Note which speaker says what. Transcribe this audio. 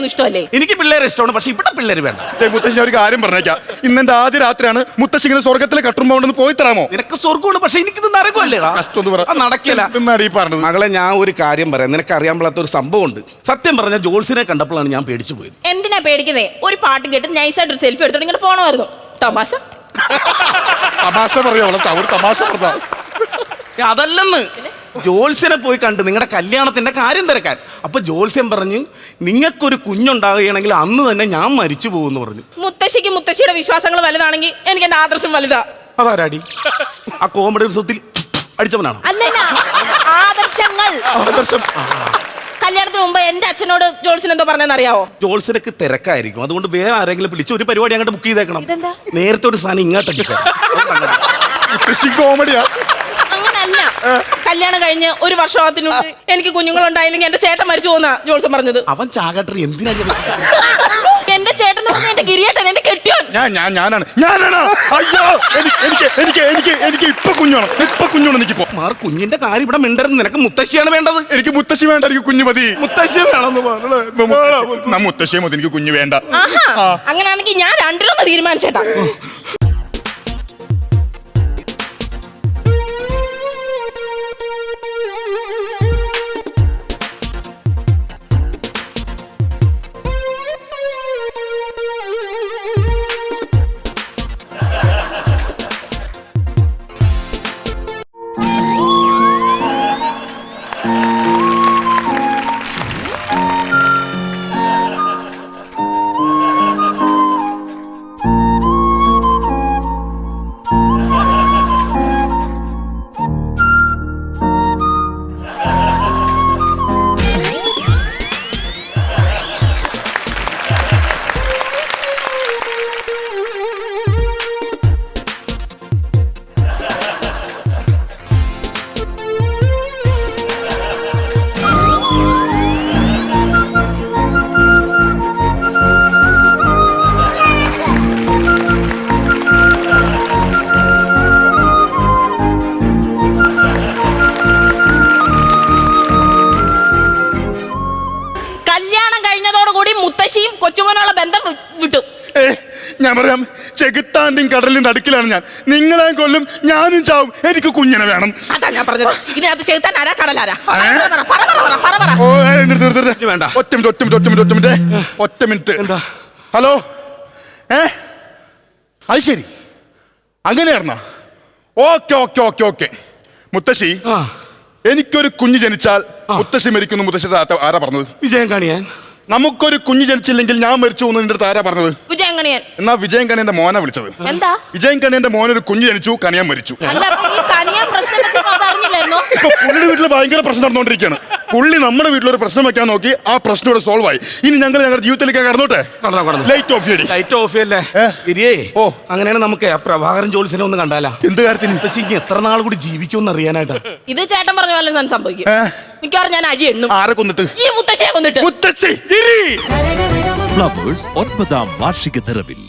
Speaker 1: പിള്ളേരെയൊന്നും ഇഷ്ടമല്ലേ?
Speaker 2: എനിക്ക് പിള്ളേരെ ഇഷ്ടമാണ്, പക്ഷെ ഇവിടെ പിള്ളേര് വേണ്ട.
Speaker 3: മുത്തശ്ശി ഒരു കാര്യം പറഞ്ഞേക്കാം, ഇന്നെന്റെ ആദ്യ രാത്രിയാണ്. മുത്തശ്ശി ഇങ്ങനെ സ്വർഗത്തിലെ കട്ടുമ്പോണ്ടെന്ന് പോയി തരാമോ?
Speaker 2: നിനക്ക് സ്വർഗമാണ്, പക്ഷെ എനിക്കിത് നരകമല്ലേടാ.
Speaker 3: നടക്കില്ല.
Speaker 2: മകളെ, ഞാൻ ഒരു കാര്യം പറയാം. നിനക്ക് അറിയാൻ പാടാത്ത ഒരു സംഭവം ഉണ്ട്. സത്യം പറഞ്ഞ ജോൾസിനെ കണ്ടപ്പോഴാണ് ഞാൻ പേടിച്ചു പോയത്.
Speaker 1: എന്തിനാ പേടിക്കുന്നേ? ഒരു പാട്ട് കേട്ട് നൈസായിട്ട് ഒരു സെൽഫി എടുത്തോണ്ട് ഇങ്ങനെ പോണമായിരുന്നു. തമാശ
Speaker 3: പറയാ, തമാശ പറഞ്ഞ
Speaker 2: അതല്ലെന്ന്. ജോത്സ്യനെ പോയി കണ്ട് നിങ്ങളുടെ കല്യാണത്തിന്റെ കാര്യം തിരക്കാൻ. അപ്പൊ ജോത്സ്യൻ പറഞ്ഞു, നിങ്ങൾക്കൊരു കുഞ്ഞുണ്ടാവുകയാണെങ്കിൽ അന്ന് തന്നെ ഞാൻ മരിച്ചു പോകുമെന്ന് പറഞ്ഞു.
Speaker 1: മുത്തശ്ശിക്ക് മുത്തശ്ശിയുടെ വിശ്വാസങ്ങൾ വലുതാണെങ്കിൽ എനിക്ക് എന്റെ ആദർശം വലുതാ.
Speaker 2: അതാരാടി? ആ കോമഡി സ്വത്തിൽ അടിച്ചവനാണോ?
Speaker 1: അല്ലല്ല, ആദർശങ്ങൾ. കല്യാണത്തിന് മുമ്പ് എന്റെ അച്ഛനോട് ജോൾസൻ എന്തോ പറഞ്ഞെന്ന് അറിയാവോ?
Speaker 2: ജോൾസനക്ക് തിരക്കായിരിക്കും, അതുകൊണ്ട് വേറെ ആരെങ്കിലും പിടിച്ച് ഒരു പരിപാടി അങ്ങോട്ട് ബുക്ക് ചെയ്തേക്കണം. നേരത്തെ ഒരു സാധനം ഇങ്ങോട്ടേക്ക്
Speaker 3: കോമഡിയാ.
Speaker 1: അങ്ങനല്ല, കല്യാണം കഴിഞ്ഞ് ഒരു വർഷത്തിനുള്ളിൽ എനിക്ക് കുഞ്ഞുങ്ങളുണ്ടായില്ലെങ്കിൽ എന്റെ ചേട്ടൻ മരിച്ചു പോകുന്ന ജോൾസൻ പറഞ്ഞത്.
Speaker 2: അവൻ ചാകട്ടെ, എന്തിനാ?
Speaker 1: എന്റെ ചേട്ടൻ എന്റെ കിരിയേട്ടൻ, എന്റെ കെട്ടിയോൻ.
Speaker 3: ഞാനാണ്. അയ്യോ, എനിക്ക് ഇപ്പൊ കുഞ്ഞാണ്. എനിക്കിപ്പോ
Speaker 2: കുഞ്ഞിന്റെ കാര്യം ഇവിടെ മിണ്ടരുത്. നിനക്ക് മുത്തശ്ശിയാണ് വേണ്ടത്.
Speaker 3: എനിക്ക് മുത്തശ്ശി വേണ്ട, എനിക്ക് കുഞ്ഞു മതി.
Speaker 2: മുത്തശ്ശി വേണമെന്ന്
Speaker 3: മുത്തശ്ശിയെ മതി, എനിക്ക് കുഞ്ഞു വേണ്ട.
Speaker 1: അങ്ങനെയാണെങ്കിൽ ഞാൻ രണ്ടിലൊന്ന് തീരുമാനിച്ചേട്ടാ. കൊച്ചുമോനുള്ള ബന്ധം വിട്ടു.
Speaker 3: ഞാൻ പറയാം, ചെകുത്താന്റെയും കടലിന്റെ നടുക്കിലാണ് ഞാൻ. നിങ്ങളെ കൊല്ലും, ഞാനും ചാവും. എനിക്ക് കുഞ്ഞിനെ വേണം.
Speaker 1: അതാ ഞാൻ പറഞ്ഞത്. ഇതിനകത്ത് ചെകുത്താൻ ആരാ, കടലാരാ?
Speaker 3: ഒറ്റ മിനിറ്റ്. ഹലോ, അത് ശരി, അങ്ങനെയായിരുന്നോ? ഓക്കെ. മുത്തശ്ശി, എനിക്കൊരു കുഞ്ഞ് ജനിച്ചാൽ മുത്തശ്ശി മരിക്കുന്നു. മുത്തശ്ശി ആരാ പറഞ്ഞത്?
Speaker 2: വിജയം കാണിയാൻ.
Speaker 3: നമുക്കൊരു കുഞ്ഞ് ജനിച്ചില്ലെങ്കിൽ ഞാൻ മരിച്ചു പോകുന്നു നിന്റെ അടുത്ത് ആരാ പറഞ്ഞത്?
Speaker 1: വിജയൻ കണിയൻ.
Speaker 3: എന്നാ വിജയൻ കണിയന്റെ മോനെ വിളിച്ചത്.
Speaker 1: എന്താ?
Speaker 3: വിജയൻ കണിയന്റെ മോനൊരു കുഞ്ഞ് ജനിച്ചു, കണിയാൻ മരിച്ചു. ഇപ്പൊ പുള്ളി വീട്ടിൽ ഭയങ്കര പ്രശ്നം നടന്നുകൊണ്ടിരിക്കുകയാണ്. പുള്ളി നമ്മുടെ വീട്ടിലൊരു പ്രശ്നം വെക്കാൻ നോക്കി, ആ പ്രശ്നം ഇവിടെ സോൾവ് ആയി. ഇനി ഞങ്ങൾ ഞങ്ങളുടെ ജീവിതത്തിലേക്ക് കടന്നോട്ടെ. ലൈറ്റ് ഓഫ് ചെയ്യടി.
Speaker 2: ലൈറ്റ് ഓഫ് ചെയ്യല്ലേ? അങ്ങനെയാണ് നമുക്ക് പ്രഭാകരൻ ജോത്സ്യനെ ഒന്ന് കണ്ടാലാ? എന്ത് കാര്യത്തിന്? എത്ര നാൾ കൂടി ജീവിക്കുമെന്ന് അറിയാനായിട്ടാ.
Speaker 1: ഇത് ചേട്ടൻ പറഞ്ഞ പോലെ സംഭവിക്കും. മിക്കവാറും ഞാൻ അഴി എണ്ണും.
Speaker 3: ആരെ കൊന്നിട്ട്?
Speaker 1: ഈ മുത്തശ്ശിയെ കൊന്നിട്ട്.
Speaker 3: മുത്തശ്ശി
Speaker 4: ഫ്ലവേഴ്സ് 9ാം വാർഷിക നിറവിൽ